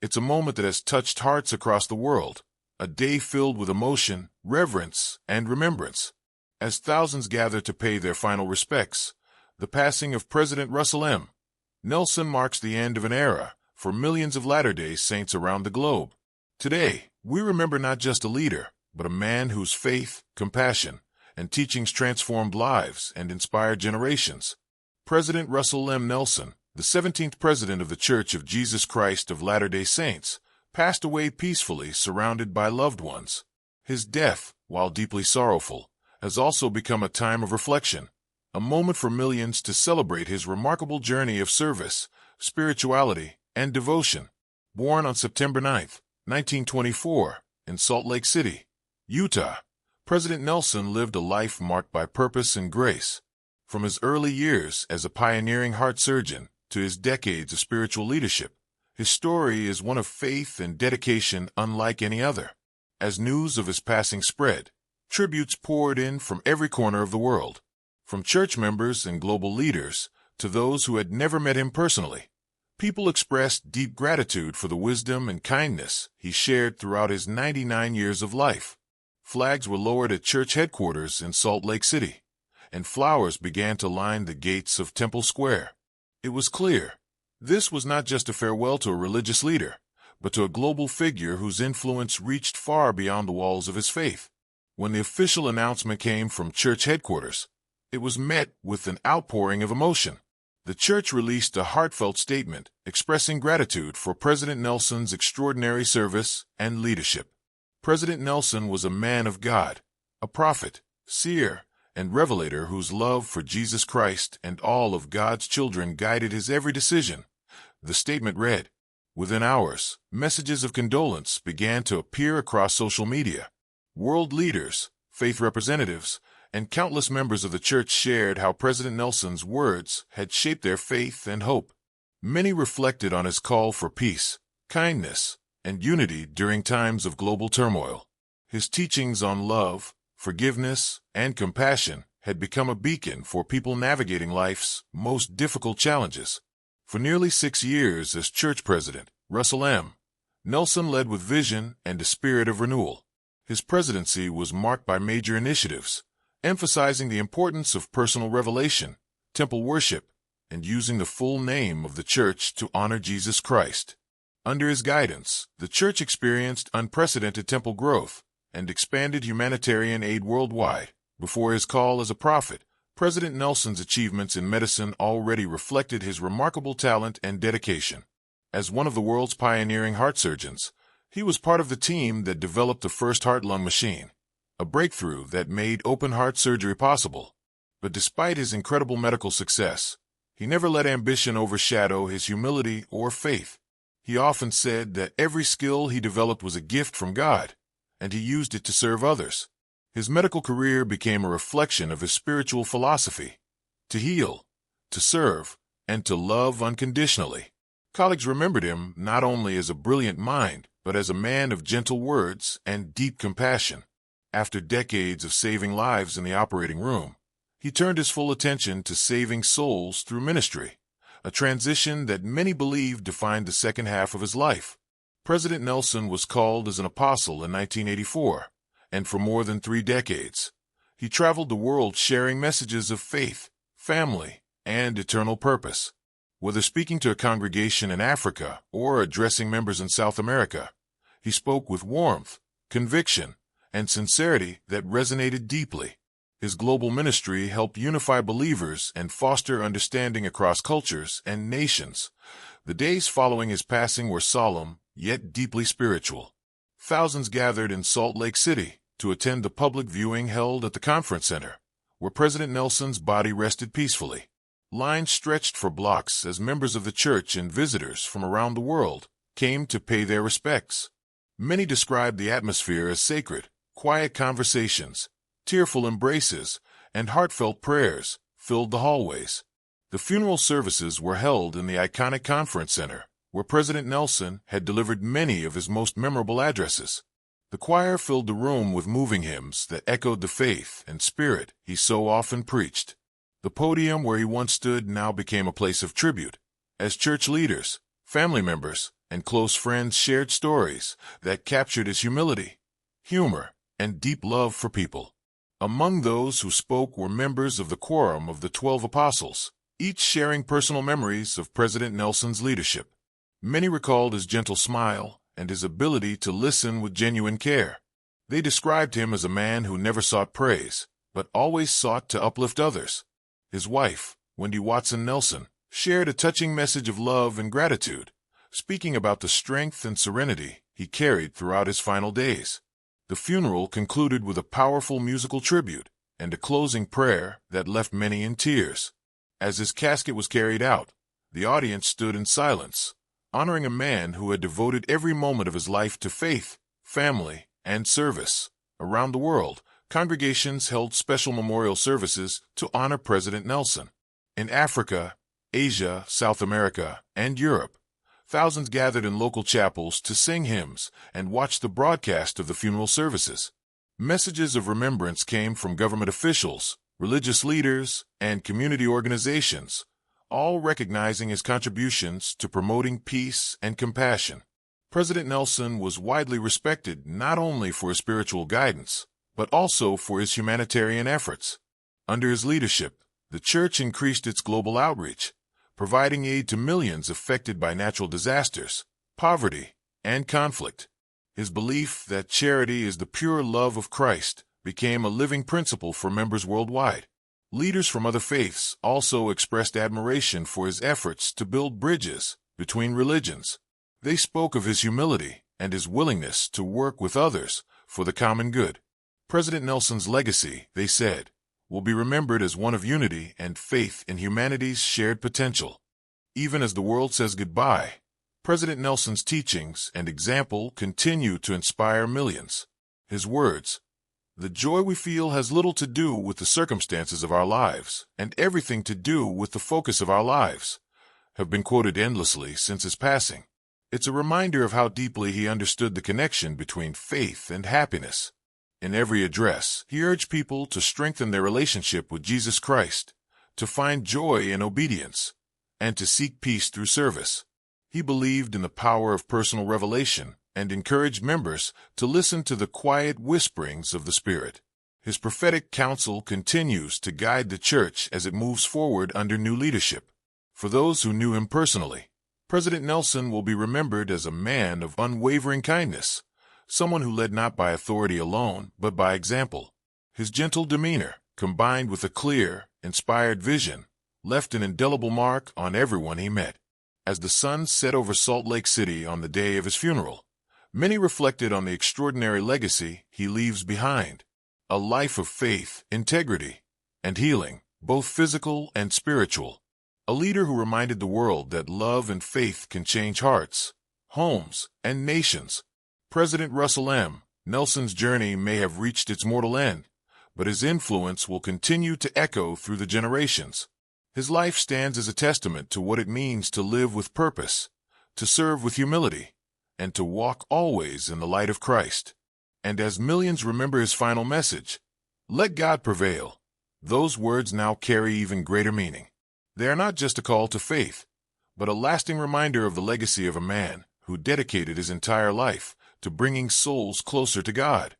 It's a moment that has touched hearts across the world, a day filled with emotion, reverence, and remembrance. As thousands gather to pay their final respects, the passing of President Russell M. Nelson marks the end of an era for millions of Latter-day Saints around the globe. Today, we remember not just a leader, but a man whose faith, compassion, and teachings transformed lives and inspired generations. President Russell M. Nelson, the 17th President of the Church of Jesus Christ of Latter-day Saints, passed away peacefully surrounded by loved ones. His death, while deeply sorrowful, has also become a time of reflection, a moment for millions to celebrate his remarkable journey of service, spirituality, and devotion. Born on September 9, 1924, in Salt Lake City, Utah, President Nelson lived a life marked by purpose and grace. From his early years as a pioneering heart surgeon to his decades of spiritual leadership, his story is one of faith and dedication unlike any other. As news of his passing spread, tributes poured in from every corner of the world, from church members and global leaders to those who had never met him personally. People expressed deep gratitude for the wisdom and kindness he shared throughout his 99 years of life. Flags were lowered at church headquarters in Salt Lake City, and flowers began to line the gates of Temple Square. It was clear, this was not just a farewell to a religious leader, but to a global figure whose influence reached far beyond the walls of his faith. When the official announcement came from church headquarters, it was met with an outpouring of emotion. The church released a heartfelt statement expressing gratitude for President Nelson's extraordinary service and leadership. President Nelson was a man of God, a prophet, seer, and revelator whose love for Jesus Christ and all of God's children guided his every decision. The statement read, "Within hours, messages of condolence began to appear across social media. World leaders, faith representatives, and countless members of the church shared how President Nelson's words had shaped their faith and hope. Many reflected on his call for peace, kindness, and unity during times of global turmoil. His teachings on love, forgiveness, and compassion had become a beacon for people navigating life's most difficult challenges. For nearly 6 years as church president, Russell M. Nelson led with vision and a spirit of renewal. His presidency was marked by major initiatives, emphasizing the importance of personal revelation, temple worship, and using the full name of the church to honor Jesus Christ. Under his guidance, the church experienced unprecedented temple growth and expanded humanitarian aid worldwide. Before his call as a prophet, President Nelson's achievements in medicine already reflected his remarkable talent and dedication. As one of the world's pioneering heart surgeons, he was part of the team that developed the first heart-lung machine, a breakthrough that made open-heart surgery possible. But despite his incredible medical success, he never let ambition overshadow his humility or faith. He often said that every skill he developed was a gift from God, and he used it to serve others. His medical career became a reflection of his spiritual philosophy: to heal, to serve, and to love unconditionally. Colleagues remembered him not only as a brilliant mind, but as a man of gentle words and deep compassion. After decades of saving lives in the operating room, he turned his full attention to saving souls through ministry, a transition that many believe defined the second half of his life. President Nelson was called as an apostle in 1984, and for more than 3 decades, he traveled the world sharing messages of faith, family, and eternal purpose. Whether speaking to a congregation in Africa or addressing members in South America, he spoke with warmth, conviction, and sincerity that resonated deeply. His global ministry helped unify believers and foster understanding across cultures and nations. The days following his passing were solemn, yet deeply spiritual. Thousands gathered in Salt Lake City to attend the public viewing held at the conference center, where President Nelson's body rested peacefully. Lines stretched for blocks as members of the church and visitors from around the world came to pay their respects. Many described the atmosphere as sacred. Quiet conversations, tearful embraces, and heartfelt prayers filled the hallways. The funeral services were held in the iconic conference center, where President Nelson had delivered many of his most memorable addresses. The choir filled the room with moving hymns that echoed the faith and spirit he so often preached. The podium where he once stood now became a place of tribute, as church leaders, family members, and close friends shared stories that captured his humility, humor, and deep love for people. Among those who spoke were members of the Quorum of the 12 Apostles, each sharing personal memories of President Nelson's leadership. Many recalled his gentle smile and his ability to listen with genuine care. They described him as a man who never sought praise, but always sought to uplift others. His wife, Wendy Watson Nelson, shared a touching message of love and gratitude, speaking about the strength and serenity he carried throughout his final days. The funeral concluded with a powerful musical tribute and a closing prayer that left many in tears. As his casket was carried out, the audience stood in silence, honoring a man who had devoted every moment of his life to faith, family, and service. Around the world, congregations held special memorial services to honor President Nelson. In Africa, Asia, South America, and Europe, thousands gathered in local chapels to sing hymns and watch the broadcast of the funeral services. Messages of remembrance came from government officials, religious leaders, and community organizations, all recognizing his contributions to promoting peace and compassion. President Nelson was widely respected not only for his spiritual guidance, but also for his humanitarian efforts. Under his leadership, the church increased its global outreach, providing aid to millions affected by natural disasters, poverty, and conflict. His belief that charity is the pure love of Christ became a living principle for members worldwide. Leaders from other faiths also expressed admiration for his efforts to build bridges between religions. They spoke of his humility and his willingness to work with others for the common good. President Nelson's legacy, they said, will be remembered as one of unity and faith in humanity's shared potential. Even as the world says goodbye, President Nelson's teachings and example continue to inspire millions. His words, "The joy we feel has little to do with the circumstances of our lives and everything to do with the focus of our lives," have been quoted endlessly since his passing. It's a reminder of how deeply he understood the connection between faith and happiness. In every address, he urged people to strengthen their relationship with Jesus Christ, to find joy in obedience, and to seek peace through service. He believed in the power of personal revelation and encouraged members to listen to the quiet whisperings of the Spirit. His prophetic counsel continues to guide the church as it moves forward under new leadership. For those who knew him personally, President Nelson will be remembered as a man of unwavering kindness, someone who led not by authority alone, but by example. His gentle demeanor, combined with a clear, inspired vision, left an indelible mark on everyone he met. As the sun set over Salt Lake City on the day of his funeral, many reflected on the extraordinary legacy he leaves behind. A life of faith, integrity, and healing, both physical and spiritual. A leader who reminded the world that love and faith can change hearts, homes, and nations. President Russell M. Nelson's journey may have reached its mortal end, but his influence will continue to echo through the generations. His life stands as a testament to what it means to live with purpose, to serve with humility, and to walk always in the light of Christ. And as millions remember his final message, "Let God prevail," those words now carry even greater meaning. They are not just a call to faith, but a lasting reminder of the legacy of a man who dedicated his entire life to bringing souls closer to God.